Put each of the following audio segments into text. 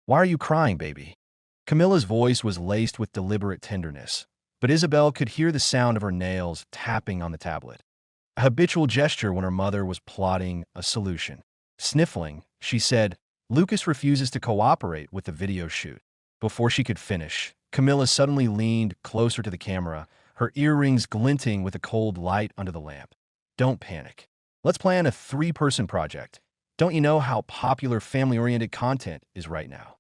Why are you crying, baby? Camilla's voice was laced with deliberate tenderness, but Isabel could hear the sound of her nails tapping on the tablet. A habitual gesture when her mother was plotting a solution. Sniffling, she said, Lucas refuses to cooperate with the video shoot. Before she could finish, Camilla suddenly leaned closer to the camera, her earrings glinting with the cold light under the lamp. Don't panic. Let's plan a three-person project. Don't you know how popular family-oriented content is right now?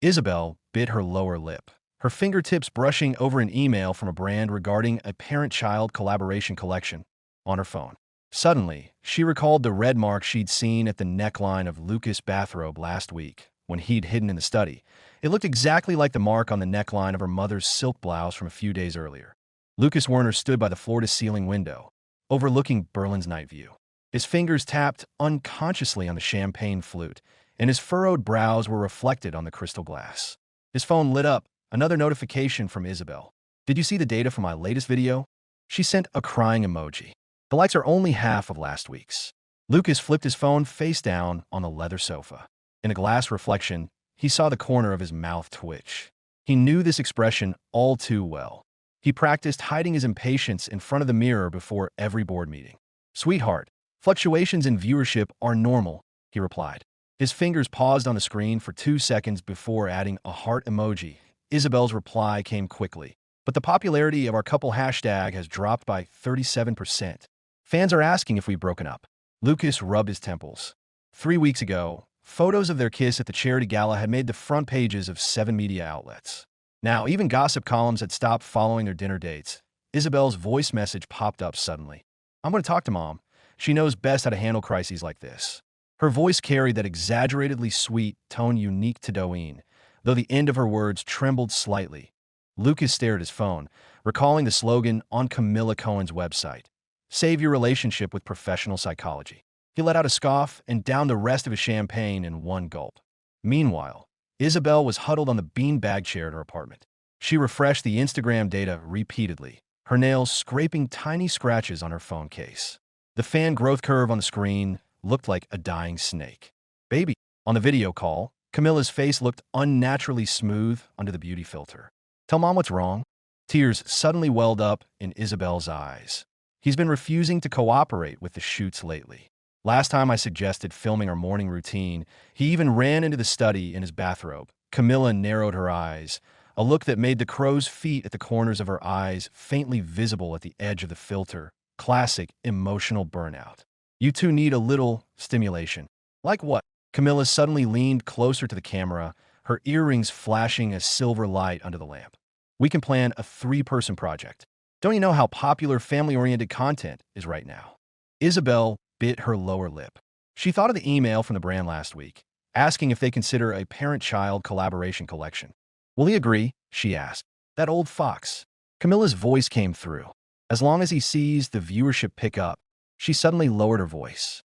Isabel bit her lower lip, her fingertips brushing over an email from a brand regarding a parent-child collaboration collection on her phone. Suddenly, she recalled the red mark she'd seen at the neckline of Lucas' bathrobe last week when he'd hidden in the study. It looked exactly like the mark on the neckline of her mother's silk blouse from a few days earlier. Lucas Werner stood by the floor-to-ceiling window, overlooking Berlin's night view. His fingers tapped unconsciously on the champagne flute, and his furrowed brows were reflected on the crystal glass. His phone lit up, another notification from Isabel. Did you see the data for my latest video? She sent a crying emoji. The likes are only half of last week's. Lucas flipped his phone face down on the leather sofa. In a glass reflection, he saw the corner of his mouth twitch. He knew this expression all too well. He practiced hiding his impatience in front of the mirror before every board meeting. Sweetheart, fluctuations in viewership are normal, he replied. His fingers paused on the screen for 2 seconds before adding a heart emoji. Isabel's reply came quickly. But the popularity of our couple hashtag has dropped by 37%. Fans are asking if we've broken up. Lucas rubbed his temples. 3 weeks ago, photos of their kiss at the charity gala had made the front pages of 7 media outlets. Now, even gossip columns had stopped following their dinner dates. Isabel's voice message popped up suddenly. I'm going to talk to Mom. She knows best how to handle crises like this. Her voice carried that exaggeratedly sweet tone unique to Doeen, though the end of her words trembled slightly. Lucas stared at his phone, recalling the slogan on Camilla Cohen's website, "Save your relationship with professional psychology." He let out a scoff and downed the rest of his champagne in one gulp. Meanwhile, Isabel was huddled on the beanbag chair at her apartment. She refreshed the Instagram data repeatedly, her nails scraping tiny scratches on her phone case. The fan growth curve on the screen looked like a dying snake. Baby. On the video call, Camilla's face looked unnaturally smooth under the beauty filter. Tell Mom what's wrong. Tears suddenly welled up in Isabel's eyes. He's been refusing to cooperate with the shoots lately. Last time I suggested filming our morning routine, he even ran into the study in his bathrobe. Camilla narrowed her eyes, a look that made the crow's feet at the corners of her eyes faintly visible at the edge of the filter. Classic emotional burnout. You two need a little stimulation. Like what? Camilla suddenly leaned closer to the camera, her earrings flashing a silver light under the lamp. We can plan a 3-person project. Don't you know how popular family-oriented content is right now? Isabel bit her lower lip. She thought of the email from the brand last week, asking if they consider a parent-child collaboration collection. Will he agree? She asked. That old fox. Camilla's voice came through. As long as he sees the viewership pick up, she suddenly lowered her voice.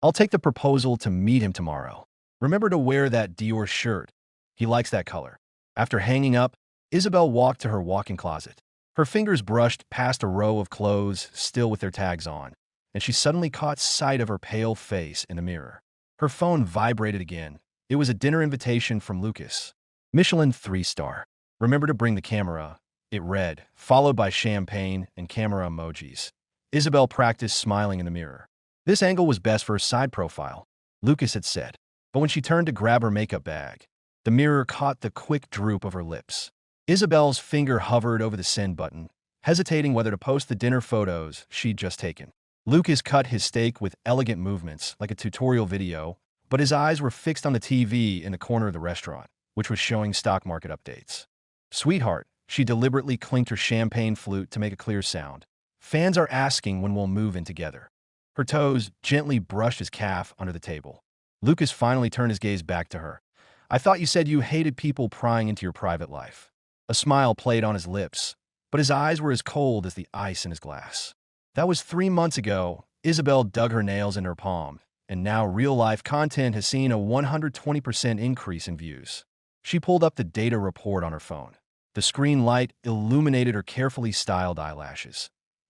I'll take the proposal to meet him tomorrow. Remember to wear that Dior shirt. He likes that color. After hanging up, Isabel walked to her walk-in closet. Her fingers brushed past a row of clothes still with their tags on, and she suddenly caught sight of her pale face in the mirror. Her phone vibrated again. It was a dinner invitation from Lucas. Michelin 3-star. Remember to bring the camera, it read, followed by champagne and camera emojis. Isabel practiced smiling in the mirror. This angle was best for her side profile, Lucas had said. But when she turned to grab her makeup bag, the mirror caught the quick droop of her lips. Isabel's finger hovered over the send button, hesitating whether to post the dinner photos she'd just taken. Lucas cut his steak with elegant movements, like a tutorial video, but his eyes were fixed on the TV in the corner of the restaurant, which was showing stock market updates. Sweetheart, she deliberately clinked her champagne flute to make a clear sound. Fans are asking when we'll move in together. Her toes gently brushed his calf under the table. Lucas finally turned his gaze back to her. I thought you said you hated people prying into your private life. A smile played on his lips, but his eyes were as cold as the ice in his glass. That was 3 months ago. Isabel dug her nails in her palm, and now real-life content has seen a 120% increase in views. She pulled up the data report on her phone. The screen light illuminated her carefully styled eyelashes.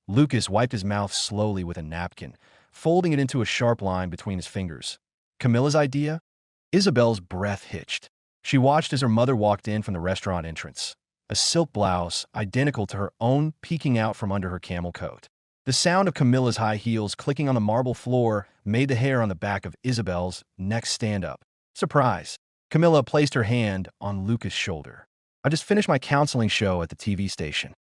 Lucas wiped his mouth slowly with a napkin, folding it into a sharp line between his fingers. Camilla's idea? Isabel's breath hitched. She watched as her mother walked in from the restaurant entrance, a silk blouse identical to her own peeking out from under her camel coat. The sound of Camilla's high heels clicking on the marble floor made the hair on the back of Isabel's neck stand up. Surprise! Camilla placed her hand on Lucas' shoulder. I just finished my counseling show at the TV station.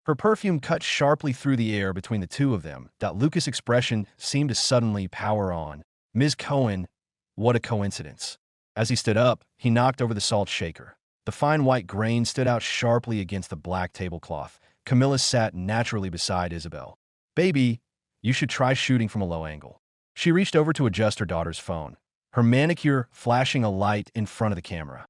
Her perfume cut sharply through the air between the two of them. Lucas' expression seemed to suddenly power on. Ms. Cohen, what a coincidence. As he stood up, he knocked over the salt shaker. The fine white grain stood out sharply against the black tablecloth. Camilla sat naturally beside Isabel. Baby, you should try shooting from a low angle. She reached over to adjust her daughter's phone, her manicure flashing a light in front of the camera.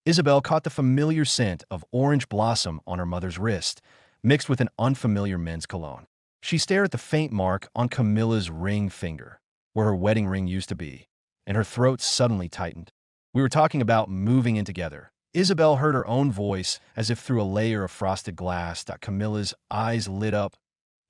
Isabel caught the familiar scent of orange blossom on her mother's wrist, mixed with an unfamiliar men's cologne. She stared at the faint mark on Camilla's ring finger, where her wedding ring used to be, and her throat suddenly tightened. We were talking about moving in together. Isabel heard her own voice as if through a layer of frosted glass. Camilla's eyes lit up.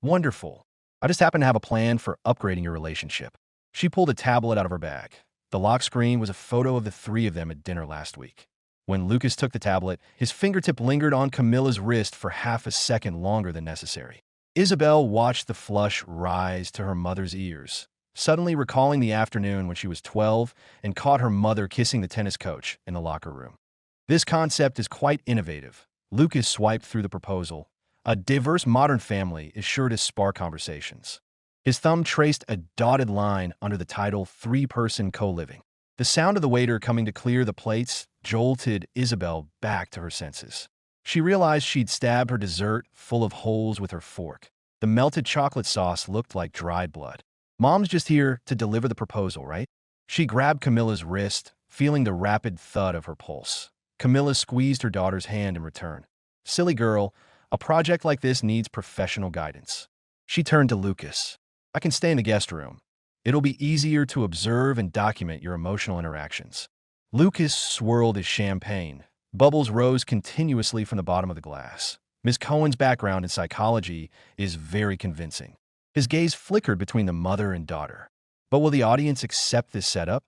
Wonderful. I just happen to have a plan for upgrading your relationship. She pulled a tablet out of her bag. The lock screen was a photo of the three of them at dinner last week. When Lucas took the tablet, his fingertip lingered on Camilla's wrist for half a second longer than necessary. Isabel watched the flush rise to her mother's ears, suddenly recalling the afternoon when she was 12 and caught her mother kissing the tennis coach in the locker room. This concept is quite innovative. Lucas swiped through the proposal. A diverse modern family is sure to spark conversations. His thumb traced a dotted line under the title three-person co-living. The sound of the waiter coming to clear the plates jolted Isabel back to her senses. She realized she'd stabbed her dessert full of holes with her fork. The melted chocolate sauce looked like dried blood. Mom's just here to deliver the proposal, right? She grabbed Camilla's wrist, feeling the rapid thud of her pulse. Camilla squeezed her daughter's hand in return. Silly girl, a project like this needs professional guidance. She turned to Lucas. I can stay in the guest room. It'll be easier to observe and document your emotional interactions. Lucas swirled his champagne. Bubbles rose continuously from the bottom of the glass. Ms. Cohen's background in psychology is very convincing. His gaze flickered between the mother and daughter. But will the audience accept this setup?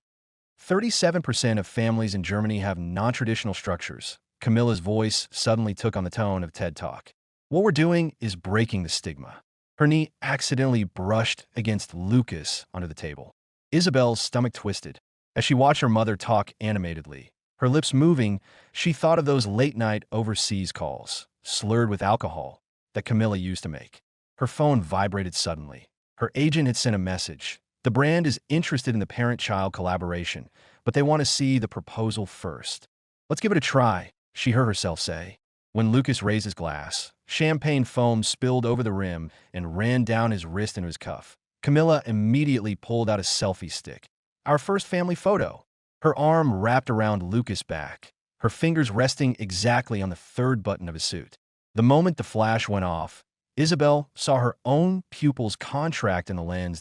37% of families in Germany have non-traditional structures. Camilla's voice suddenly took on the tone of TED Talk. What we're doing is breaking the stigma. Her knee accidentally brushed against Lucas under the table. Isabel's stomach twisted. As she watched her mother talk animatedly, her lips moving, she thought of those late-night overseas calls, slurred with alcohol, that Camilla used to make. Her phone vibrated suddenly. Her agent had sent a message. The brand is interested in the parent-child collaboration, but they want to see the proposal first. Let's give it a try, she heard herself say. When Lucas raised his glass, champagne foam spilled over the rim and ran down his wrist into his cuff. Camilla immediately pulled out a selfie stick. Our first family photo. Her arm wrapped around Lucas' back, her fingers resting exactly on the third button of his suit. The moment the flash went off, Isabel saw her own pupils contract in the lens.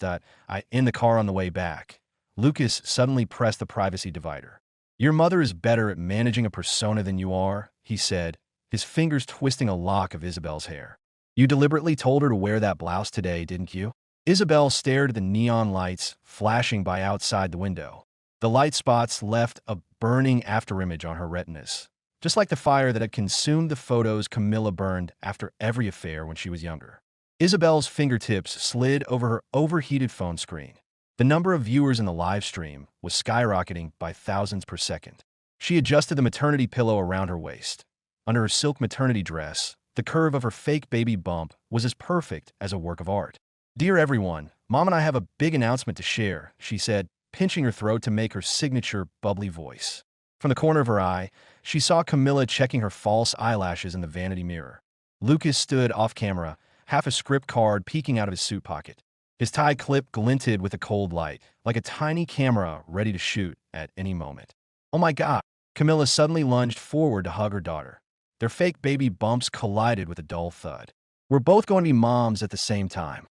In the car on the way back, Lucas suddenly pressed the privacy divider. Your mother is better at managing a persona than you are, he said, his fingers twisting a lock of Isabel's hair. You deliberately told her to wear that blouse today, didn't you? Isabel stared at the neon lights flashing by outside the window. The light spots left a burning afterimage on her retinas, just like the fire that had consumed the photos Camilla burned after every affair when she was younger. Isabel's fingertips slid over her overheated phone screen. The number of viewers in the live stream was skyrocketing by thousands per second. She adjusted the maternity pillow around her waist. Under her silk maternity dress, the curve of her fake baby bump was as perfect as a work of art. Dear everyone, Mom and I have a big announcement to share, she said, pinching her throat to make her signature bubbly voice. From the corner of her eye, she saw Camilla checking her false eyelashes in the vanity mirror. Lucas stood off camera, half a script card peeking out of his suit pocket. His tie clip glinted with a cold light, like a tiny camera ready to shoot at any moment. Oh my God! Camilla suddenly lunged forward to hug her daughter. Their fake baby bumps collided with a dull thud. We're both going to be moms at the same time.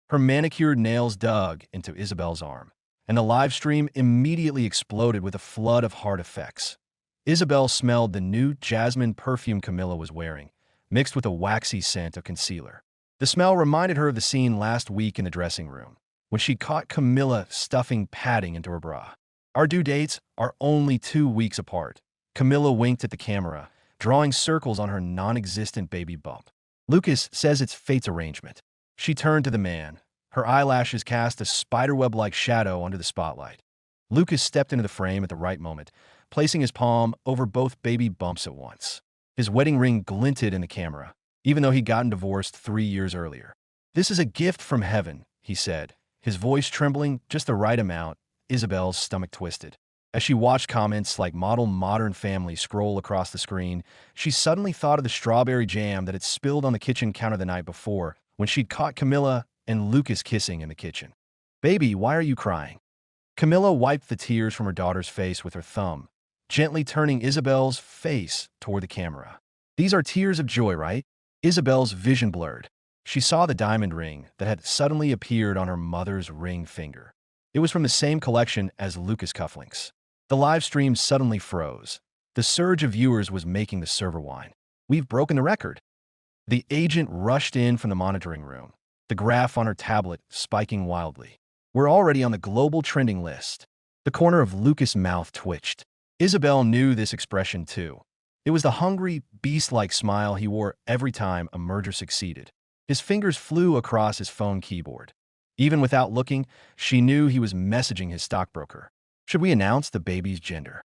Her manicured nails dug into Isabel's arm, and the live stream immediately exploded with a flood of heart effects. Isabel smelled the new jasmine perfume Camilla was wearing, mixed with a waxy scent of concealer. The smell reminded her of the scene last week in the dressing room, when she caught Camilla stuffing padding into her bra. Our due dates are only 2 weeks apart, Camilla winked at the camera, drawing circles on her non-existent baby bump. Lucas says it's fate's arrangement. She turned to the man. Her eyelashes cast a spiderweb-like shadow under the spotlight. Lucas stepped into the frame at the right moment, placing his palm over both baby bumps at once. His wedding ring glinted in the camera, even though he'd gotten divorced 3 years earlier. "This is a gift from heaven," he said, his voice trembling just the right amount. Isabel's stomach twisted. As she watched comments like "model modern family" scroll across the screen, she suddenly thought of the strawberry jam that had spilled on the kitchen counter the night before when she'd caught Camilla and Lucas kissing in the kitchen. "Baby, why are you crying?" Camilla wiped the tears from her daughter's face with her thumb, gently turning Isabel's face toward the camera. "These are tears of joy, right?" Isabel's vision blurred. She saw the diamond ring that had suddenly appeared on her mother's ring finger. It was from the same collection as Lucas' cufflinks. The live stream suddenly froze. The surge of viewers was making the server whine. "We've broken the record." The agent rushed in from the monitoring room, the graph on her tablet spiking wildly. "We're already on the global trending list." The corner of Lucas' mouth twitched. Isabel knew this expression too. It was the hungry, beast-like smile he wore every time a merger succeeded. His fingers flew across his phone keyboard. Even without looking, she knew he was messaging his stockbroker. "Should we announce the baby's gender?"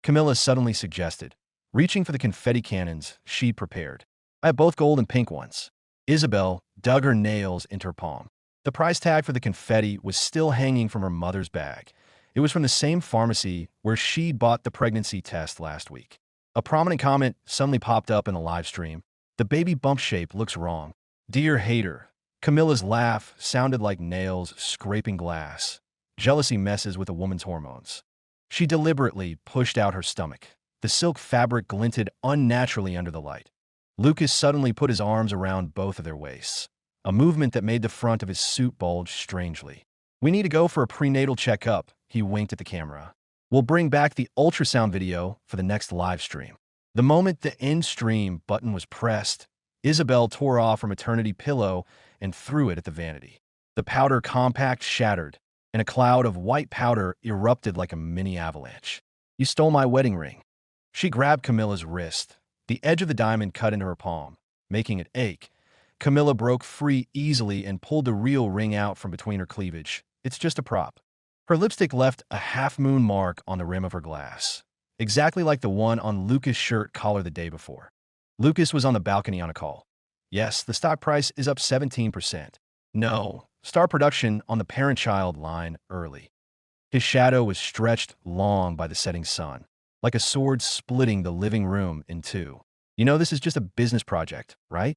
Camilla suddenly suggested. Reaching for the confetti cannons she'd prepared. "I have both gold and pink ones." Isabel dug her nails into her palm. The price tag for the confetti was still hanging from her mother's bag. It was from the same pharmacy where she'd bought the pregnancy test last week. A prominent comment suddenly popped up in the live stream. "The baby bump shape looks wrong." "Dear hater." Camilla's laugh sounded like nails scraping glass. Jealousy messes with a woman's hormones. She deliberately pushed out her stomach. The silk fabric glinted unnaturally under the light. Lucas suddenly put his arms around both of their waists, a movement that made the front of his suit bulge strangely. "We need to go for a prenatal checkup," he winked at the camera. "We'll bring back the ultrasound video for the next live stream." The moment the end stream button was pressed, Isabel tore off her maternity pillow and threw it at the vanity. The powder compact shattered, and a cloud of white powder erupted like a mini avalanche. "You stole my wedding ring." She grabbed Camilla's wrist. The edge of the diamond cut into her palm, making it ache. Camilla broke free easily and pulled the real ring out from between her cleavage. "It's just a prop." Her lipstick left a half-moon mark on the rim of her glass, exactly like the one on Lucas' shirt collar the day before. Lucas was on the balcony on a call. "Yes, the stock price is up 17%. No, star production on the parent-child line early." His shadow was stretched long by the setting sun, like a sword splitting the living room in two. "You know this is just a business project, right?"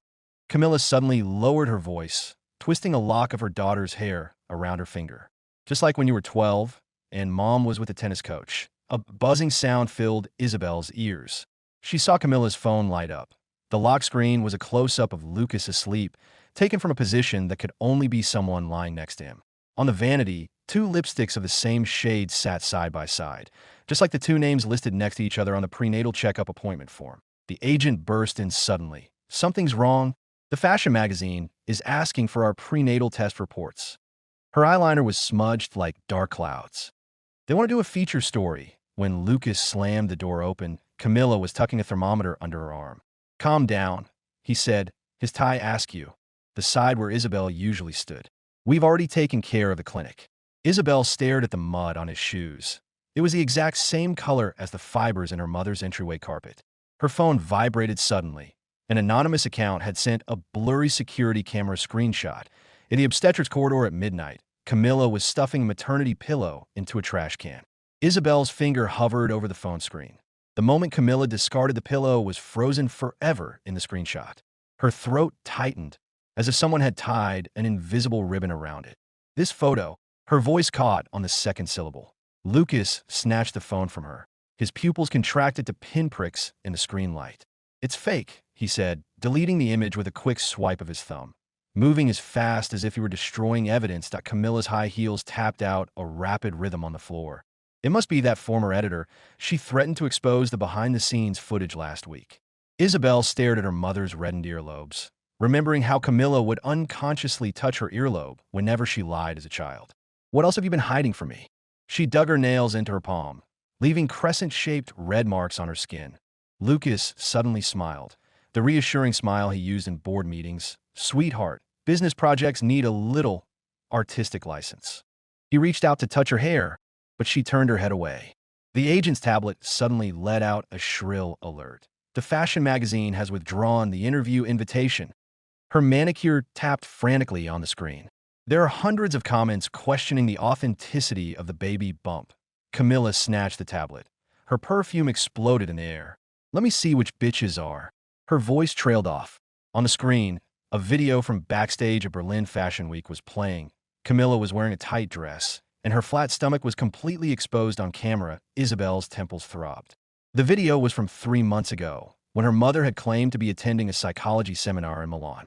Camilla suddenly lowered her voice, twisting a lock of her daughter's hair around her finger. "Just like when you were 12 and Mom was with the tennis coach." A buzzing sound filled Isabel's ears. She saw Camilla's phone light up. The lock screen was a close-up of Lucas asleep, taken from a position that could only be someone lying next to him. On the vanity, 2 lipsticks of the same shade sat side by side, just like the 2 names listed next to each other on the prenatal checkup appointment form. The agent burst in suddenly. "Something's wrong. The fashion magazine is asking for our prenatal test reports." Her eyeliner was smudged like dark clouds. "They want to do a feature story." When Lucas slammed the door open, Camilla was tucking a thermometer under her arm. "Calm down," he said, his tie askew, the side where Isabel usually stood. "We've already taken care of the clinic." Isabel stared at the mud on his shoes. It was the exact same color as the fibers in her mother's entryway carpet. Her phone vibrated suddenly. An anonymous account had sent a blurry security camera screenshot. In the obstetrics corridor at midnight, Camilla was stuffing a maternity pillow into a trash can. Isabel's finger hovered over the phone screen. The moment Camilla discarded the pillow was frozen forever in the screenshot. Her throat tightened, as if someone had tied an invisible ribbon around it. "This photo," her voice caught on the second syllable. Lucas snatched the phone from her. His pupils contracted to pinpricks in the screen light. "It's fake," he said, deleting the image with a quick swipe of his thumb. Moving as fast as if he were destroying evidence, Camilla's high heels tapped out a rapid rhythm on the floor. It must be that former editor. She threatened to expose the behind-the-scenes footage last week. Isabel stared at her mother's reddened earlobes, remembering how Camilla would unconsciously touch her earlobe whenever she lied as a child. "What else have you been hiding from me?" She dug her nails into her palm. leaving crescent-shaped red marks on her skin. Lucas suddenly smiled, the reassuring smile he used in board meetings. "Sweetheart, business projects need a little artistic license." He reached out to touch her hair, but she turned her head away. The agent's tablet suddenly let out a shrill alert. The fashion magazine has withdrawn the interview invitation. Her manicure tapped frantically on the screen. There are hundreds of comments questioning the authenticity of the baby bump. Camilla snatched the tablet. Her perfume exploded in the air. "Let me see which bitches are." Her voice trailed off. On the screen, a video from backstage at Berlin Fashion Week was playing. Camilla was wearing a tight dress, and her flat stomach was completely exposed on camera. Isabel's temples throbbed. The video was from 3 months ago, when her mother had claimed to be attending a psychology seminar in Milan.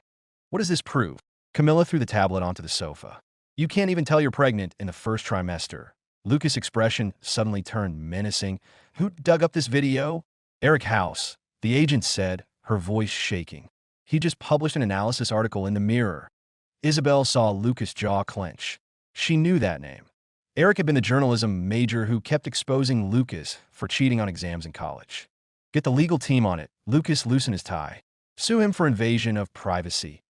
"What does this prove?" Camilla threw the tablet onto the sofa. "You can't even tell you're pregnant in the first trimester." Lucas' expression suddenly turned menacing. "Who dug up this video?" "Eric House," the agent said, her voice shaking. "He just published an analysis article in the Mirror." Isabel saw Lucas' jaw clench. She knew that name. Eric had been the journalism major who kept exposing Lucas for cheating on exams in college. "Get the legal team on it." Lucas loosened his tie. "Sue him for invasion of privacy."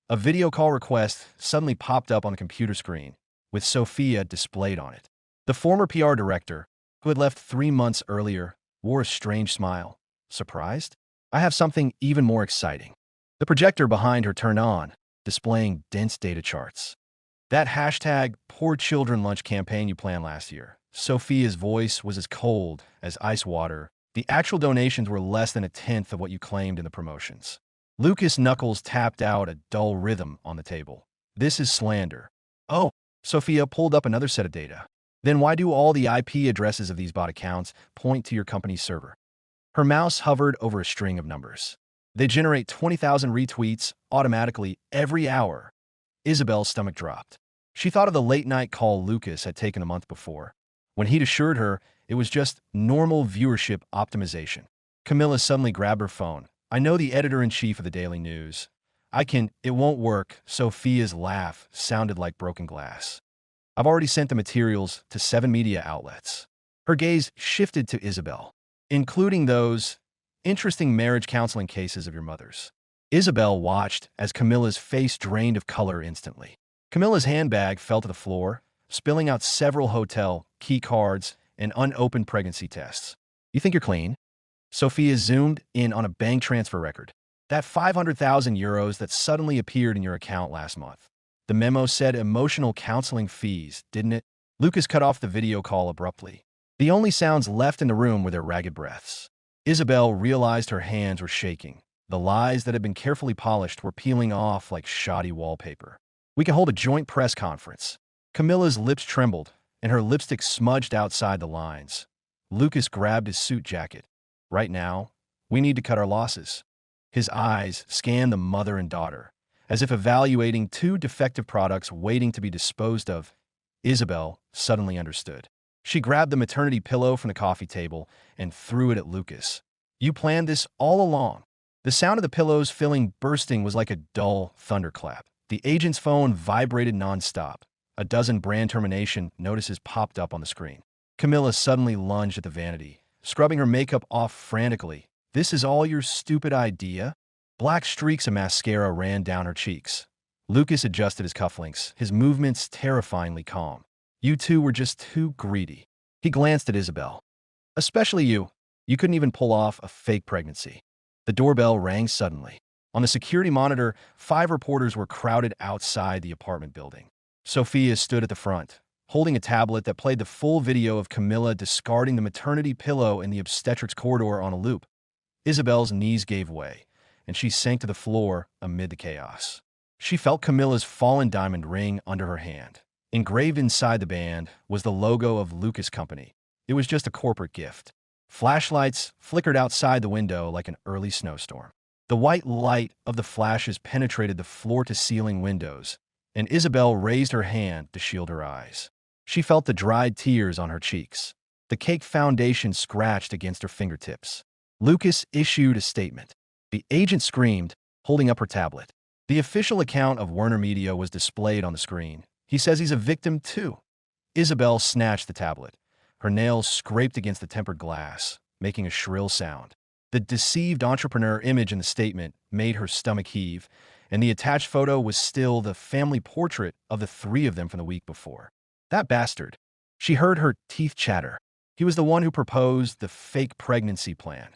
A video call request suddenly popped up on the computer screen, with Sophia displayed on it. The former PR director, who had left 3 months earlier, wore a strange smile. "Surprised? I have something even more exciting." The projector behind her turned on, displaying dense data charts. "That hashtag Poor Children Lunch campaign you planned last year." Sophia's voice was as cold as ice water. "The actual donations were less than a tenth of what you claimed in the promotions." Lucas' knuckles tapped out a dull rhythm on the table. "This is slander." "Oh," Sophia pulled up another set of data. "Then why do all the IP addresses of these bot accounts point to your company's server?" Her mouse hovered over a string of numbers. "They generate 20,000 retweets automatically every hour." Isabel's stomach dropped. She thought of the late-night call Lucas had taken a month before, when he'd assured her it was just normal viewership optimization. Camilla suddenly grabbed her phone. "I know the editor-in-chief of the Daily News. It won't work." Sophia's laugh sounded like broken glass. "I've already sent the materials to 7 media outlets." Her gaze shifted to Isabel. "Including those interesting marriage counseling cases of your mother's." Isabel watched as Camilla's face drained of color instantly. Camilla's handbag fell to the floor, spilling out several hotel key cards and unopened pregnancy tests. "You think you're clean?" Sophia zoomed in on a bank transfer record. "That 500,000 euros that suddenly appeared in your account last month. The memo said emotional counseling fees, didn't it?" Lucas cut off the video call abruptly. The only sounds left in the room were their ragged breaths. Isabel realized her hands were shaking. The lies that had been carefully polished were peeling off like shoddy wallpaper. "We can hold a joint press conference." Camilla's lips trembled, and her lipstick smudged outside the lines. Lucas grabbed his suit jacket. "Right now, we need to cut our losses." His eyes scanned the mother and daughter, as if evaluating 2 defective products waiting to be disposed of. Isabel suddenly understood. She grabbed the maternity pillow from the coffee table and threw it at Lucas. "You planned this all along." The sound of the pillow's filling bursting was like a dull thunderclap. The agent's phone vibrated nonstop. A dozen brand termination notices popped up on the screen. Camilla suddenly lunged at the vanity, scrubbing her makeup off frantically. "This is all your stupid idea?" Black streaks of mascara ran down her cheeks. Lucas adjusted his cufflinks, his movements terrifyingly calm. "You two were just too greedy." He glanced at Isabel. "Especially you. You couldn't even pull off a fake pregnancy." The doorbell rang suddenly. On the security monitor, 5 reporters were crowded outside the apartment building. Sophia stood at the front, holding a tablet that played the full video of Camilla discarding the maternity pillow in the obstetrics corridor on a loop. Isabel's knees gave way, and she sank to the floor amid the chaos. She felt Camilla's fallen diamond ring under her hand. Engraved inside the band was the logo of Lucas Company. It was just a corporate gift. Flashlights flickered outside the window like an early snowstorm. The white light of the flashes penetrated the floor-to-ceiling windows, and Isabel raised her hand to shield her eyes. She felt the dried tears on her cheeks. The cake foundation scratched against her fingertips. Lucas issued a statement. The agent screamed, holding up her tablet. The official account of Werner Media was displayed on the screen. "He says he's a victim too." Isabel snatched the tablet. Her nails scraped against the tempered glass, making a shrill sound. The deceived entrepreneur image in the statement made her stomach heave, and the attached photo was still the family portrait of the three of them from the week before. That bastard. She heard her teeth chatter. He was the one who proposed the fake pregnancy plan.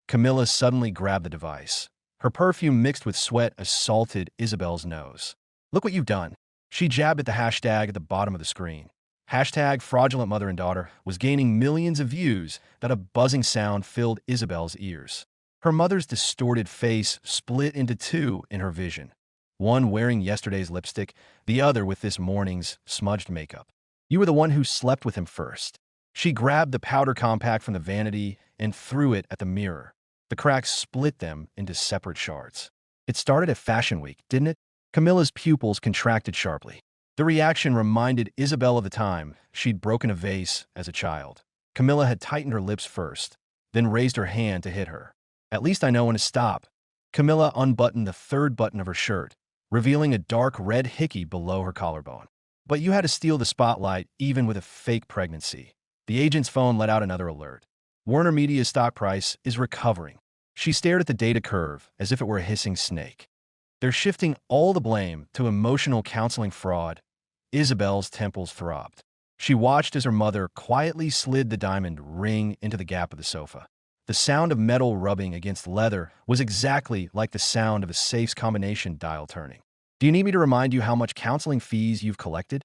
Camilla suddenly grabbed the device. Her perfume mixed with sweat assaulted Isabel's nose. Look what you've done. She jabbed at the hashtag at the bottom of the screen. Hashtag fraudulent mother and daughter was gaining millions of views that a buzzing sound filled Isabel's ears. Her mother's distorted face split into two in her vision, one wearing yesterday's lipstick, the other with this morning's smudged makeup. You were the one who slept with him first. She grabbed the powder compact from the vanity and threw it at the mirror. The cracks split them into separate shards. It started at Fashion Week, didn't it? Camilla's pupils contracted sharply. The reaction reminded Isabel of the time she'd broken a vase as a child. Camilla had tightened her lips first, then raised her hand to hit her. At least I know when to stop. Camilla unbuttoned the third button of her shirt, revealing a dark red hickey below her collarbone. But you had to steal the spotlight even with a fake pregnancy. The agent's phone let out another alert. Warner Media's stock price is recovering. She stared at the data curve as if it were a hissing snake. They're shifting all the blame to emotional counseling fraud. Isabel's temples throbbed. She watched as her mother quietly slid the diamond ring into the gap of the sofa. The sound of metal rubbing against leather was exactly like the sound of a safe's combination dial turning. Do you need me to remind you how much counseling fees you've collected?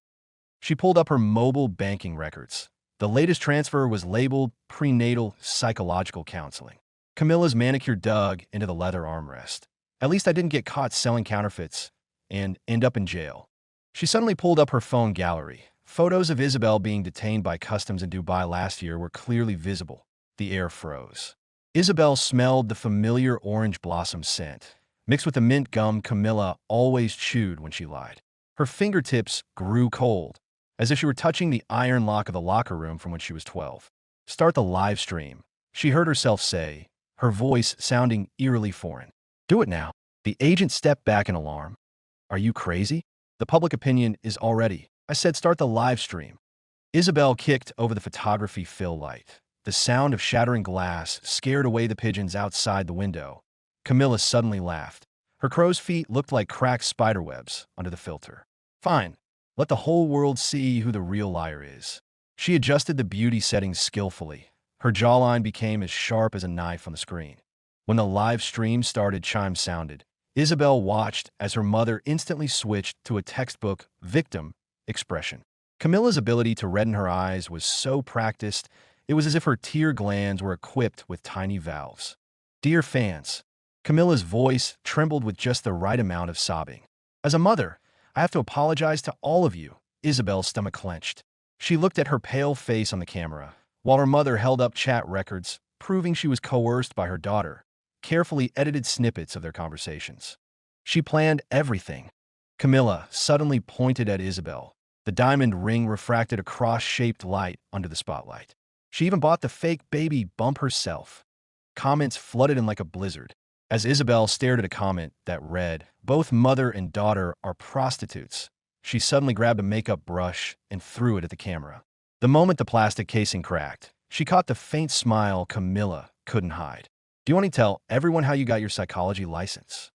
She pulled up her mobile banking records. The latest transfer was labeled prenatal psychological counseling. Camilla's manicure dug into the leather armrest. At least I didn't get caught selling counterfeits and end up in jail. She suddenly pulled up her phone gallery. Photos of Isabel being detained by customs in Dubai last year were clearly visible. The air froze. Isabel smelled the familiar orange blossom scent, mixed with the mint gum Camilla always chewed when she lied. Her fingertips grew cold, as if she were touching the iron lock of the locker room from when she was 12. Start the live stream, she heard herself say, her voice sounding eerily foreign. Do it now. The agent stepped back in alarm. Are you crazy? The public opinion is already. I said start the live stream. Isabel kicked over the photography fill light. The sound of shattering glass scared away the pigeons outside the window. Camilla suddenly laughed. Her crow's feet looked like cracked spiderwebs under the filter. Fine. Let the whole world see who the real liar is. She adjusted the beauty settings skillfully. Her jawline became as sharp as a knife on the screen. When the live stream started, chimes sounded. Isabel watched as her mother instantly switched to a textbook victim expression. Camilla's ability to redden her eyes was so practiced, it was as if her tear glands were equipped with tiny valves. Dear fans, Camilla's voice trembled with just the right amount of sobbing. As a mother, I have to apologize to all of you. Isabel's stomach clenched. She looked at her pale face on the camera, while her mother held up chat records, proving she was coerced by her daughter, carefully edited snippets of their conversations. She planned everything. Camilla suddenly pointed at Isabel. The diamond ring refracted a cross-shaped light under the spotlight. She even bought the fake baby bump herself. Comments flooded in like a blizzard. As Isabel stared at a comment that read, "Both mother and daughter are prostitutes," she suddenly grabbed a makeup brush and threw it at the camera. The moment the plastic casing cracked, she caught the faint smile Camilla couldn't hide. Do you want to tell everyone how you got your psychology license?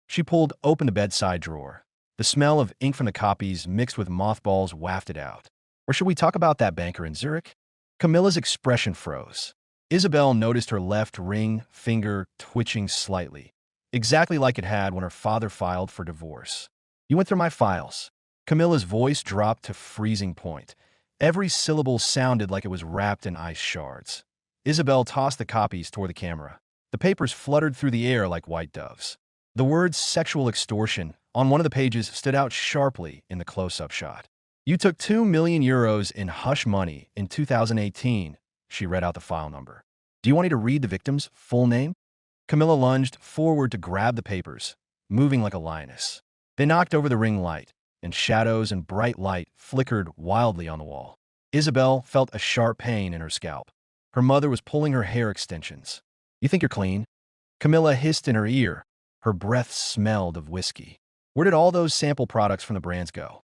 She pulled open the bedside drawer. The smell of ink from the copies mixed with mothballs wafted out. Or should we talk about that banker in Zurich? Camilla's expression froze. Isabel noticed her left ring finger twitching slightly, exactly like it had when her father filed for divorce. You went through my files. Camilla's voice dropped to freezing point. Every syllable sounded like it was wrapped in ice shards. Isabel tossed the copies toward the camera. The papers fluttered through the air like white doves. The words sexual extortion on one of the pages stood out sharply in the close-up shot. You took €2 million in hush money in 2018, she read out the file number. Do you want me to read the victim's full name? Camilla lunged forward to grab the papers, moving like a lioness. They knocked over the ring light, and shadows and bright light flickered wildly on the wall. Isabel felt a sharp pain in her scalp. Her mother was pulling her hair extensions. You think you're clean? Camilla hissed in her ear. Her breath smelled of whiskey. Where did all those sample products from the brands go?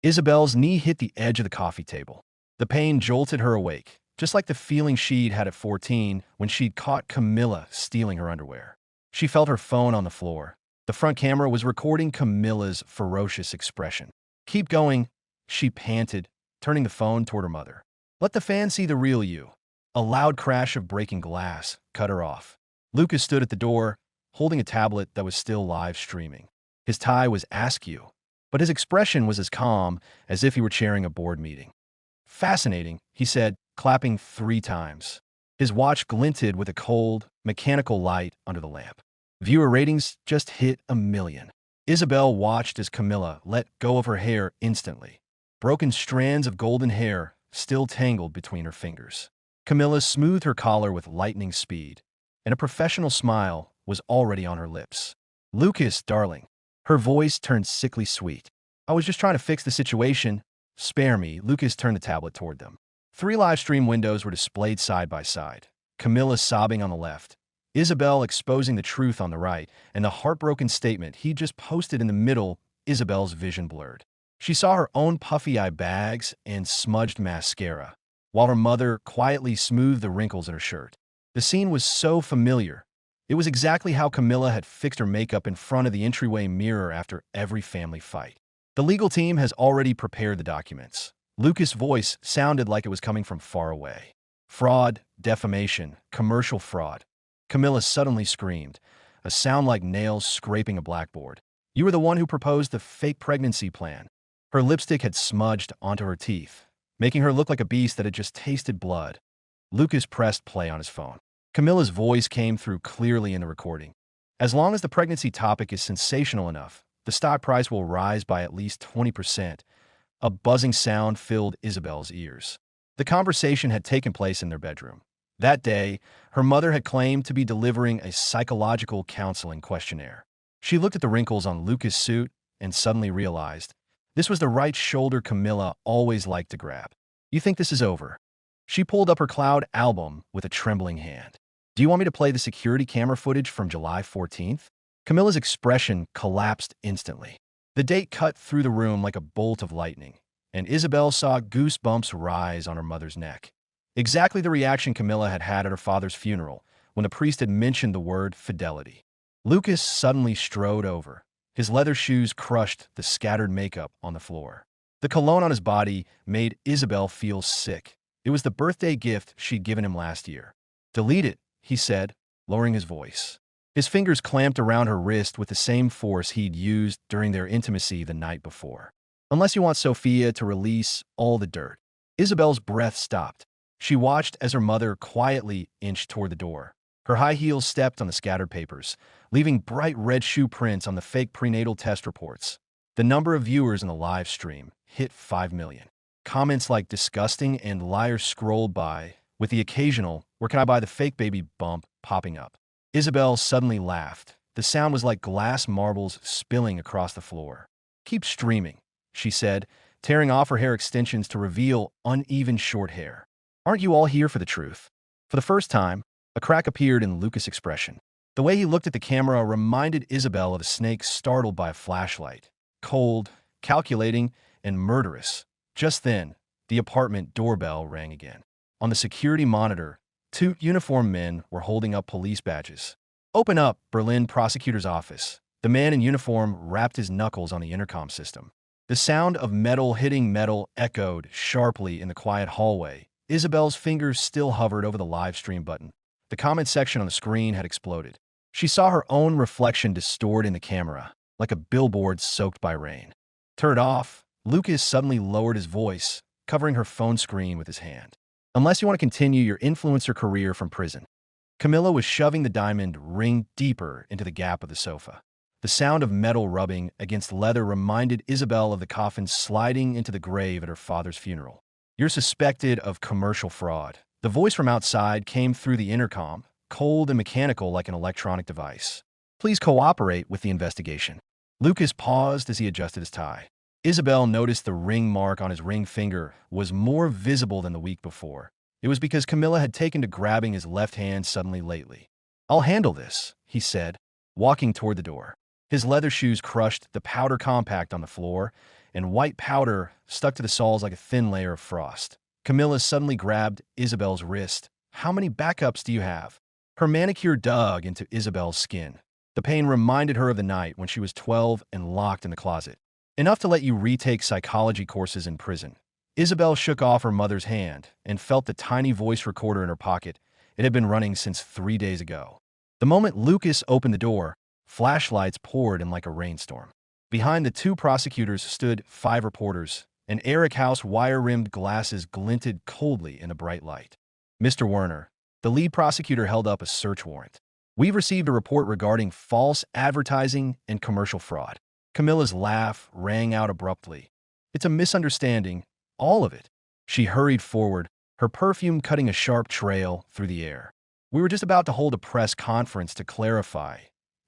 Isabel's knee hit the edge of the coffee table. The pain jolted her awake. just like the feeling she'd had at 14 when she'd caught Camilla stealing her underwear. She felt her phone on the floor. The front camera was recording Camilla's ferocious expression. "Keep going," she panted, turning the phone toward her mother. "Let the fan see the real you." A loud crash of breaking glass cut her off. Lucas stood at the door, holding a tablet that was still live streaming. His tie was askew, but his expression was as calm as if he were chairing a board meeting. "Fascinating," he said, clapping 3 times. His watch glinted with a cold, mechanical light under the lamp. Viewer ratings just hit 1,000,000. Isabel watched as Camilla let go of her hair instantly. Broken strands of golden hair still tangled between her fingers. Camilla smoothed her collar with lightning speed, and a professional smile was already on her lips. "Lucas, darling." Her voice turned sickly sweet. "I was just trying to fix the situation. Spare me." Lucas turned the tablet toward them. 3 live stream windows were displayed side by side. Camilla sobbing on the left, Isabel exposing the truth on the right, and the heartbroken statement he just posted in the middle. Isabel's vision blurred. She saw her own puffy eye bags and smudged mascara, while her mother quietly smoothed the wrinkles in her shirt. The scene was so familiar. It was exactly how Camilla had fixed her makeup in front of the entryway mirror after every family fight. "The legal team has already prepared the documents." Lucas' voice sounded like it was coming from far away. "Fraud, defamation, commercial fraud." Camilla suddenly screamed, a sound like nails scraping a blackboard. "You were the one who proposed the fake pregnancy plan." Her lipstick had smudged onto her teeth, making her look like a beast that had just tasted blood. Lucas pressed play on his phone. Camilla's voice came through clearly in the recording. "As long as the pregnancy topic is sensational enough, the stock price will rise by at least 20%. A buzzing sound filled Isabel's ears. The conversation had taken place in their bedroom. That day, her mother had claimed to be delivering a psychological counseling questionnaire. She looked at the wrinkles on Lucas' suit and suddenly realized this was the right shoulder Camilla always liked to grab. "You think this is over?" She pulled up her cloud album with a trembling hand. "Do you want me to play the security camera footage from July 14th? Camilla's expression collapsed instantly. The date cut through the room like a bolt of lightning, and Isabel saw goosebumps rise on her mother's neck. Exactly the reaction Camilla had had at her father's funeral when the priest had mentioned the word fidelity. Lucas suddenly strode over. His leather shoes crushed the scattered makeup on the floor. The cologne on his body made Isabel feel sick. It was the birthday gift she'd given him last year. "Delete it," he said, lowering his voice. His fingers clamped around her wrist with the same force he'd used during their intimacy the night before. "Unless you want Sophia to release all the dirt." Isabel's breath stopped. She watched as her mother quietly inched toward the door. Her high heels stepped on the scattered papers, leaving bright red shoe prints on the fake prenatal test reports. The number of viewers in the live stream hit 5 million. Comments like "disgusting" and "liar" scrolled by, with the occasional "where can I buy the fake baby" bump popping up. Isabel suddenly laughed. The sound was like glass marbles spilling across the floor. "Keep streaming," she said, tearing off her hair extensions to reveal uneven short hair. "Aren't you all here for the truth?" For the first time, a crack appeared in Lucas' expression. The way he looked at the camera reminded Isabel of a snake startled by a flashlight. Cold, calculating, and murderous. Just then, the apartment doorbell rang again. On the security monitor, 2 uniformed men were holding up police badges. "Open up, Berlin prosecutor's office." The man in uniform rapped his knuckles on the intercom system. The sound of metal hitting metal echoed sharply in the quiet hallway. Isabel's fingers still hovered over the live stream button. The comment section on the screen had exploded. She saw her own reflection distort in the camera, like a billboard soaked by rain. "Turn it off." Lucas suddenly lowered his voice, covering her phone screen with his hand. "Unless you want to continue your influencer career from prison." Camilla was shoving the diamond ring deeper into the gap of the sofa. The sound of metal rubbing against leather reminded Isabel of the coffin sliding into the grave at her father's funeral. "You're suspected of commercial fraud." The voice from outside came through the intercom, cold and mechanical like an electronic device. "Please cooperate with the investigation." Lucas paused as he adjusted his tie. Isabel noticed the ring mark on his ring finger was more visible than the week before. It was because Camilla had taken to grabbing his left hand suddenly lately. "I'll handle this," he said, walking toward the door. His leather shoes crushed the powder compact on the floor, and white powder stuck to the soles like a thin layer of frost. Camilla suddenly grabbed Isabel's wrist. How many backups do you have? Her manicure dug into Isabel's skin. The pain reminded her of the night when she was 12 and locked in the closet. Enough to let you retake psychology courses in prison. Isabel shook off her mother's hand and felt the tiny voice recorder in her pocket. It had been running since 3 days ago. The moment Lucas opened the door, flashlights poured in like a rainstorm. Behind the two prosecutors stood 5 reporters, and Eric House's wire-rimmed glasses glinted coldly in a bright light. Mr. Werner, the lead prosecutor held up a search warrant. We've received a report regarding false advertising and commercial fraud. Camilla's laugh rang out abruptly. It's a misunderstanding, all of it. She hurried forward, her perfume cutting a sharp trail through the air. We were just about to hold a press conference to clarify.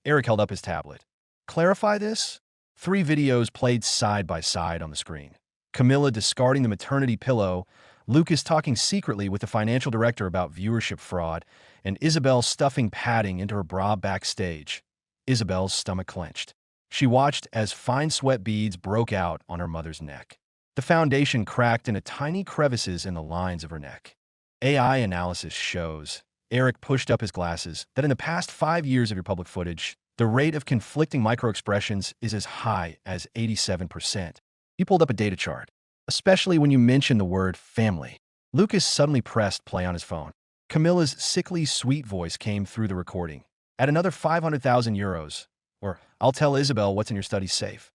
Eric held up his tablet. Clarify this? 3 videos played side by side on the screen. Camilla discarding the maternity pillow, Lucas talking secretly with the financial director about viewership fraud, and Isabel stuffing padding into her bra backstage. Isabel's stomach clenched. She watched as fine sweat beads broke out on her mother's neck. The foundation cracked into tiny crevices in the lines of her neck. AI analysis shows, Eric pushed up his glasses, that in the past 5 years of your public footage, the rate of conflicting microexpressions is as high as 87%. He pulled up a data chart, especially when you mentioned the word family. Lucas suddenly pressed play on his phone. Camilla's sickly, sweet voice came through the recording. At another 500,000 euros, or I'll tell Isabel what's in your study safe.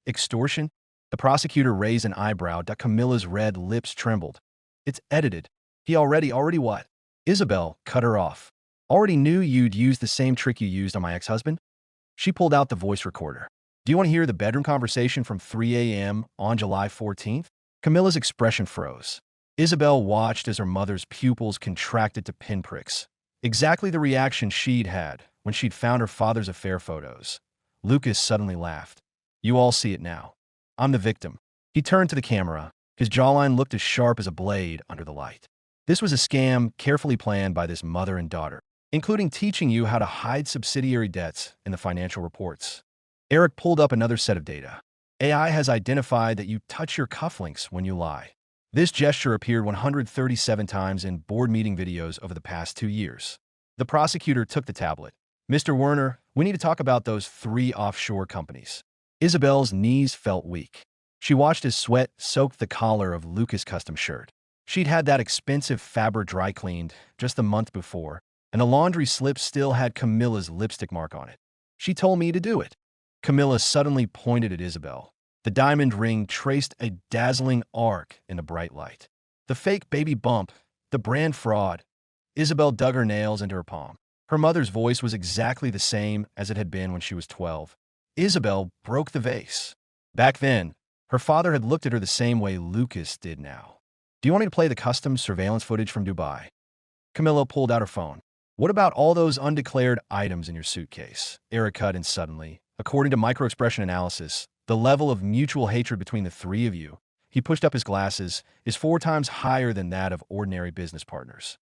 Extortion? The prosecutor raised an eyebrow. Camilla's red lips trembled. It's edited. He already what? Isabel cut her off. Already knew you'd use the same trick you used on my ex-husband? She pulled out the voice recorder. Do you want to hear the bedroom conversation from 3 a.m. on July 14th? Camilla's expression froze. Isabel watched as her mother's pupils contracted to pinpricks. Exactly the reaction she'd had when she'd found her father's affair photos. Lucas suddenly laughed. You all see it now. I'm the victim. He turned to the camera. His jawline looked as sharp as a blade under the light. This was a scam carefully planned by this mother and daughter, including teaching you how to hide subsidiary debts in the financial reports. Eric pulled up another set of data. AI has identified that you touch your cufflinks when you lie. This gesture appeared 137 times in board meeting videos over the past 2 years. The prosecutor took the tablet. Mr. Werner, we need to talk about those 3 offshore companies. Isabel's knees felt weak. She watched as sweat soaked the collar of Lucas' custom shirt. She'd had that expensive fabric dry cleaned just the month before, and the laundry slip still had Camilla's lipstick mark on it. She told me to do it. Camilla suddenly pointed at Isabel. The diamond ring traced a dazzling arc in the bright light. The fake baby bump, the brand fraud. Isabel dug her nails into her palm. Her mother's voice was exactly the same as it had been when she was 12. Isabel broke the vase. Back then, her father had looked at her the same way Lucas did now. Do you want me to play the custom surveillance footage from Dubai? Camilla pulled out her phone. What about all those undeclared items in your suitcase? Eric cut in suddenly. According to microexpression analysis, the level of mutual hatred between the 3 of you, he pushed up his glasses, is 4 times higher than that of ordinary business partners.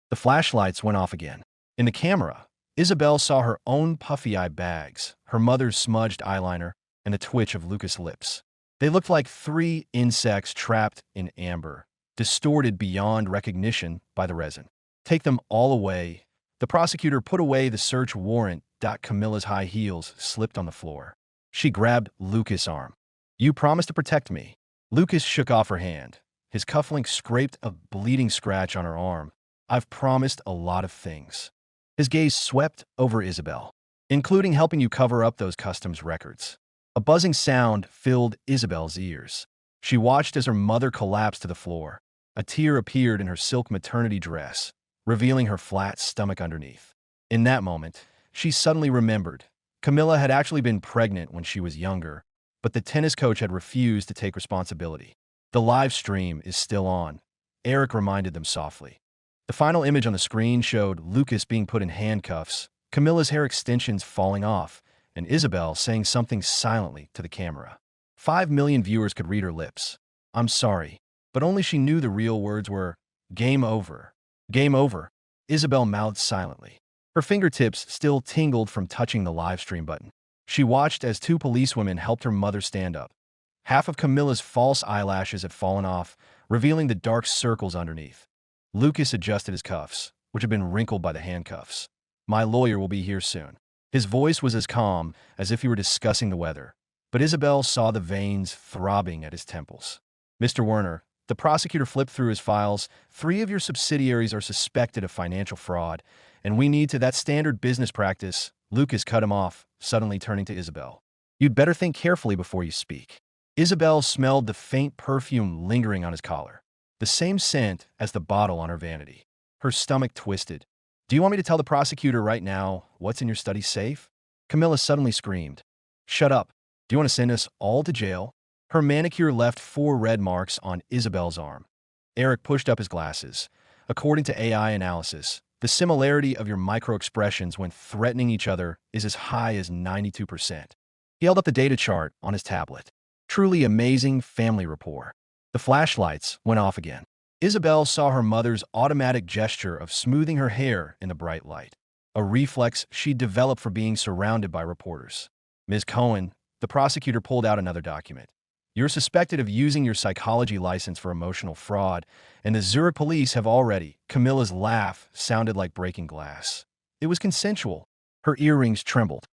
The flashlights went off again. In the camera, Isabel saw her own puffy-eye bags, her mother's smudged eyeliner, and the twitch of Lucas' lips. They looked like 3 insects trapped in amber, distorted beyond recognition by the resin. Take them all away. The prosecutor put away the search warrant. Camilla's high heels slipped on the floor. She grabbed Lucas' arm. You promised to protect me. Lucas shook off her hand. His cufflink scraped a bleeding scratch on her arm. I've promised a lot of things. His gaze swept over Isabel, including helping you cover up those customs records. A buzzing sound filled Isabel's ears. She watched as her mother collapsed to the floor. A tear appeared in her silk maternity dress, revealing her flat stomach underneath. In that moment, she suddenly remembered. Camilla had actually been pregnant when she was younger, but the tennis coach had refused to take responsibility. The live stream is still on, Eric reminded them softly. The final image on the screen showed Lucas being put in handcuffs, Camilla's hair extensions falling off, and Isabel saying something silently to the camera. 5 million viewers could read her lips. I'm sorry, but only she knew the real words were, game over. Game over, Isabel mouthed silently. Her fingertips still tingled from touching the live stream button. She watched as 2 policewomen helped her mother stand up. Half of Camilla's false eyelashes had fallen off, revealing the dark circles underneath. Lucas adjusted his cuffs, which had been wrinkled by the handcuffs. "My lawyer will be here soon." His voice was as calm as if he were discussing the weather, but Isabel saw the veins throbbing at his temples. "Mr. Werner," the prosecutor flipped through his files, "3 of your subsidiaries are suspected of financial fraud, and we need to that standard business practice." Lucas cut him off, suddenly turning to Isabel. "You'd better think carefully before you speak." Isabel smelled the faint perfume lingering on his collar, the same scent as the bottle on her vanity. Her stomach twisted. "Do you want me to tell the prosecutor right now what's in your study safe?" Camilla suddenly screamed. "Shut up. Do you want to send us all to jail?" Her manicure left 4 red marks on Isabel's arm. Eric pushed up his glasses. "According to AI analysis, the similarity of your micro-expressions when threatening each other is as high as 92%. He held up the data chart on his tablet. "Truly amazing family rapport." The flashlights went off again. Isabel saw her mother's automatic gesture of smoothing her hair in the bright light, a reflex she'd developed for being surrounded by reporters. "Ms. Cohen," the prosecutor pulled out another document. "You're suspected of using your psychology license for emotional fraud, and the Zurich police have already—" Camilla's laugh sounded like breaking glass. "It was consensual." Her earrings trembled.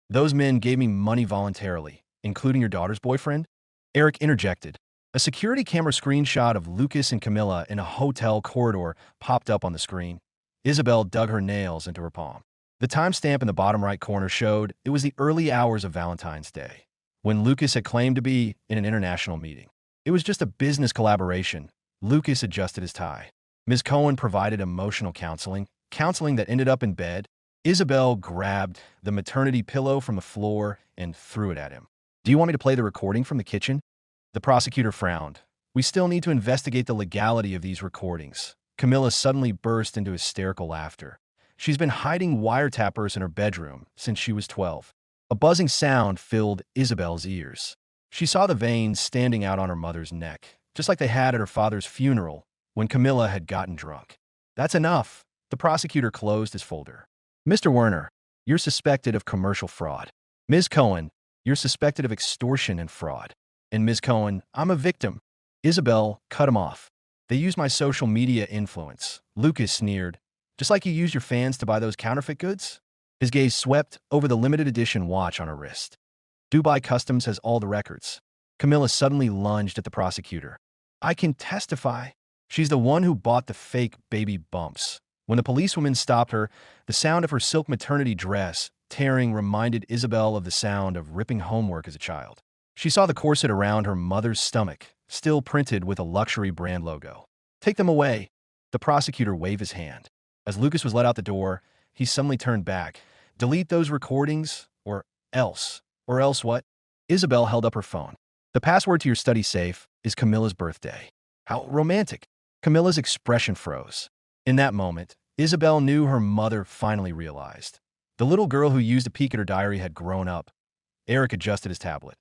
"Those men gave me money voluntarily, including your daughter's boyfriend?" Eric interjected. A security camera screenshot of Lucas and Camilla in a hotel corridor popped up on the screen. Isabel dug her nails into her palm. The timestamp in the bottom right corner showed it was the early hours of Valentine's Day, when Lucas had claimed to be in an international meeting. It was just a business collaboration. Lucas adjusted his tie. Ms. Cohen provided emotional counseling that ended up in bed. Isabel grabbed the maternity pillow from the floor and threw it at him. "Do you want me to play the recording from the kitchen?" The prosecutor frowned. "We still need to investigate the legality of these recordings." Camilla suddenly burst into hysterical laughter. She's been hiding wiretappers in her bedroom since she was 12. A buzzing sound filled Isabel's ears. She saw the veins standing out on her mother's neck, just like they had at her father's funeral when Camilla had gotten drunk. "That's enough." The prosecutor closed his folder. "Mr. Werner, you're suspected of commercial fraud. Ms. Cohen, you're suspected of extortion and fraud. And Ms. Cohen, I'm a victim." Isabel cut him off. "They use my social media influence." Lucas sneered. "Just like you use your fans to buy those counterfeit goods?" His gaze swept over the limited edition watch on her wrist. "Dubai Customs has all the records." Camilla suddenly lunged at the prosecutor. "I can testify. She's the one who bought the fake baby bumps." When the policewoman stopped her, the sound of her silk maternity dress tearing reminded Isabel of the sound of ripping homework as a child. She saw the corset around her mother's stomach, still printed with a luxury brand logo. "Take them away." The prosecutor waved his hand. As Lucas was let out the door, he suddenly turned back. "Delete those recordings, or else." "Or else what?" Isabel held up her phone. "The password to your study safe is Camilla's birthday." "How romantic." Camilla's expression froze. In that moment, Isabel knew her mother finally realized. The little girl who used to peek at her diary had grown up. Eric adjusted his tablet.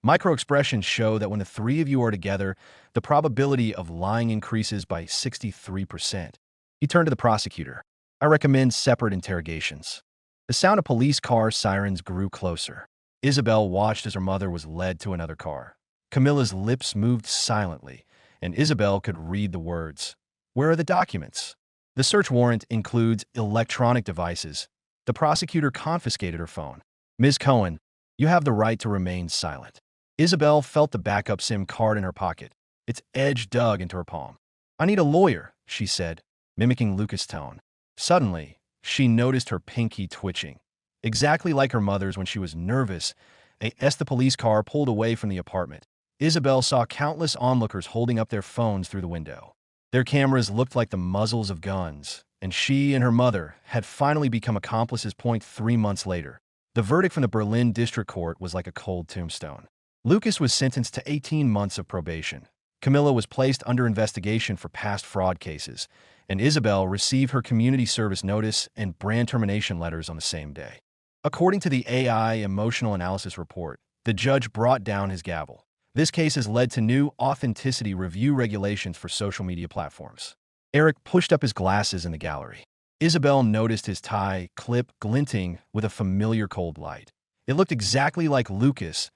Micro-expressions show that when the 3 of you are together, the probability of lying increases by 63%. He turned to the prosecutor. "I recommend separate interrogations." The sound of police car sirens grew closer. Isabel watched as her mother was led to another car. Camilla's lips moved silently, and Isabel could read the words. "Where are the documents?" "The search warrant includes electronic devices." The prosecutor confiscated her phone. "Ms. Cohen, you have the right to remain silent." Isabel felt the backup SIM card in her pocket, its edge dug into her palm. "I need a lawyer," she said, mimicking Lucas' tone. Suddenly, she noticed her pinky twitching. Exactly like her mother's when she was nervous, the police car pulled away from the apartment. Isabel saw countless onlookers holding up their phones through the window. Their cameras looked like the muzzles of guns, and she and her mother had finally become accomplices. 3 months later, the verdict from the Berlin District Court was like a cold tombstone. Lucas was sentenced to 18 months of probation. Camilla was placed under investigation for past fraud cases, and Isabel received her community service notice and brand termination letters on the same day. According to the AI emotional analysis report, the judge brought down his gavel. This case has led to new authenticity review regulations for social media platforms. Eric pushed up his glasses in the gallery. Isabel noticed his tie clip glinting with a familiar cold light. It looked exactly like Lucas.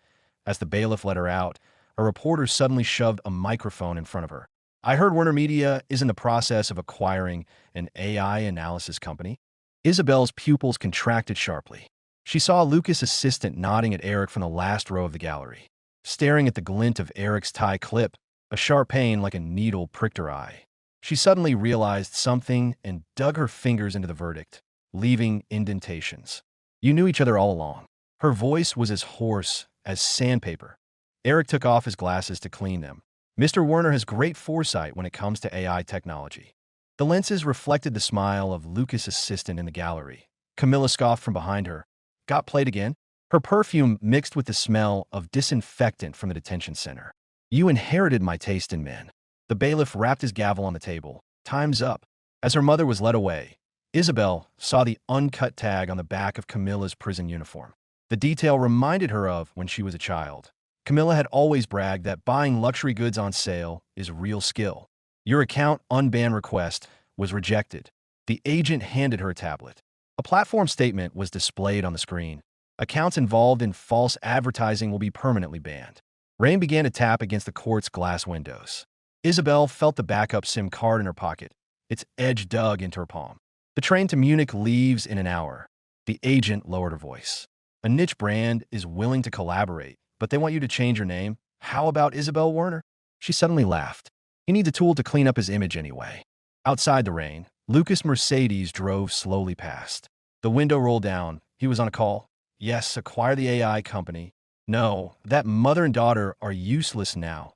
As the bailiff let her out, a reporter suddenly shoved a microphone in front of her. I heard Warner Media is in the process of acquiring an AI analysis company. Isabel's pupils contracted sharply. She saw Lucas' assistant nodding at Eric from the last row of the gallery. Staring at the glint of Eric's tie clip, a sharp pain like a needle pricked her eye. She suddenly realized something and dug her fingers into the verdict, leaving indentations. You knew each other all along. Her voice was as hoarse as sandpaper. Eric took off his glasses to clean them. Mr. Werner has great foresight when it comes to AI technology. The lenses reflected the smile of Lucas' assistant in the gallery. Camilla scoffed from behind her. Got played again? Her perfume mixed with the smell of disinfectant from the detention center. You inherited my taste in men. The bailiff rapped his gavel on the table. Time's up. As her mother was led away, Isabel saw the uncut tag on the back of Camilla's prison uniform. The detail reminded her of when she was a child. Camilla had always bragged that buying luxury goods on sale is real skill. Your account unban request was rejected. The agent handed her a tablet. A platform statement was displayed on the screen. Accounts involved in false advertising will be permanently banned. Rain began to tap against the court's glass windows. Isabel felt the backup SIM card in her pocket, its edge dug into her palm. The train to Munich leaves in an hour. The agent lowered her voice. A niche brand is willing to collaborate, but they want you to change your name. How about Isabel Werner? She suddenly laughed. He needs a tool to clean up his image anyway. Outside the rain, Lucas' Mercedes drove slowly past. The window rolled down. He was on a call. Yes, acquire the AI company. No, that mother and daughter are useless now.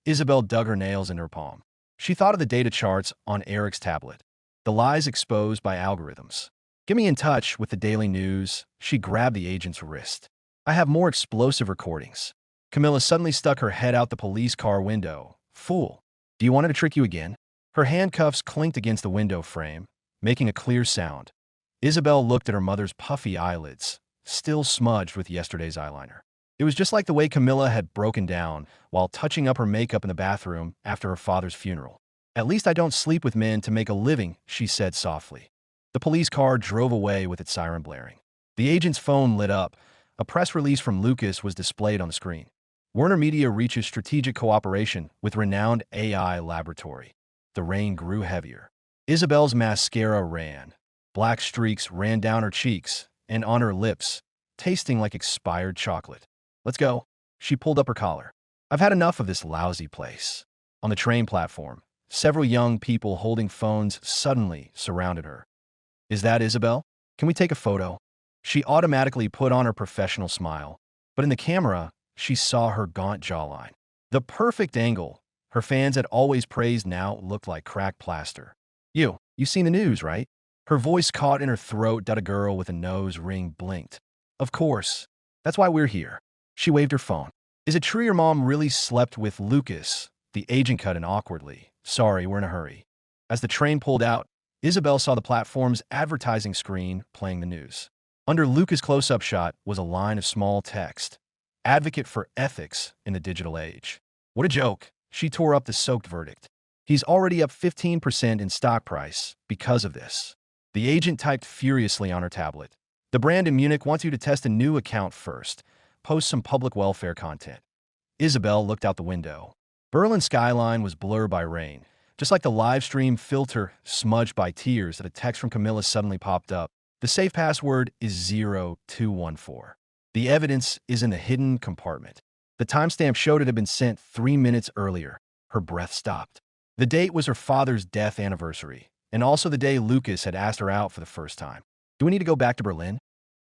Isabel dug her nails into her palm. She thought of the data charts on Eric's tablet. The lies exposed by algorithms. Get me in touch with the Daily News. She grabbed the agent's wrist. I have more explosive recordings. Camilla suddenly stuck her head out the police car window. Fool. Do you want her to trick you again? Her handcuffs clinked against the window frame, making a clear sound. Isabel looked at her mother's puffy eyelids, still smudged with yesterday's eyeliner. It was just like the way Camilla had broken down while touching up her makeup in the bathroom after her father's funeral. At least I don't sleep with men to make a living, she said softly. The police car drove away with its siren blaring. The agent's phone lit up. A press release from Lucas was displayed on the screen. Warner Media reaches strategic cooperation with renowned AI laboratory. The rain grew heavier. Isabel's mascara ran. Black streaks ran down her cheeks and on her lips, tasting like expired chocolate. Let's go. She pulled up her collar. I've had enough of this lousy place. On the train platform, several young people holding phones suddenly surrounded her. Is that Isabel? Can we take a photo? She automatically put on her professional smile, but in the camera, she saw her gaunt jawline. The perfect angle her fans had always praised now looked like cracked plaster. You've seen the news, right? Her voice caught in her throat. A girl with a nose ring blinked. Of course. That's why we're here. She waved her phone. Is it true your mom really slept with Lucas? The agent cut in awkwardly. Sorry, we're in a hurry. As the train pulled out, Isabel saw the platform's advertising screen playing the news. Under Lucas' close-up shot was a line of small text. Advocate for ethics in the digital age. What a joke. She tore up the soaked verdict. He's already up 15% in stock price because of this. The agent typed furiously on her tablet. The brand in Munich wants you to test a new account first. Post some public welfare content. Isabel looked out the window. Berlin's skyline was blurred by rain, just like the live stream filter smudged by tears that a text from Camilla suddenly popped up. The safe password is 0214. The evidence is in the hidden compartment. The timestamp showed it had been sent 3 minutes earlier. Her breath stopped. The date was her father's death anniversary, and also the day Lucas had asked her out for the first time. Do we need to go back to Berlin?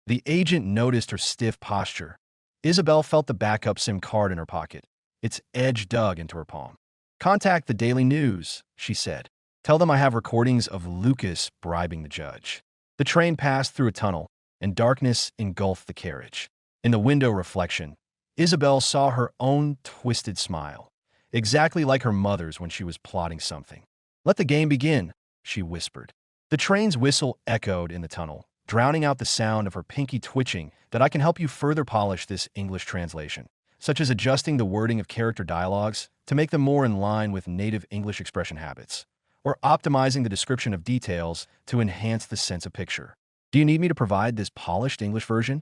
The agent noticed her stiff posture. Isabel felt the backup SIM card in her pocket, its edge dug into her palm. Contact the Daily News, she said. Tell them I have recordings of Lucas bribing the judge. The train passed through a tunnel, and darkness engulfed the carriage. In the window reflection, Isabel saw her own twisted smile, exactly like her mother's when she was plotting something. Let the game begin, she whispered. The train's whistle echoed in the tunnel, drowning out the sound of her pinky twitching. That I can help you further polish this English translation, such as adjusting the wording of character dialogues to make them more in line with native English expression habits, or optimizing the description of details to enhance the sense of picture. Do you need me to provide this polished English version?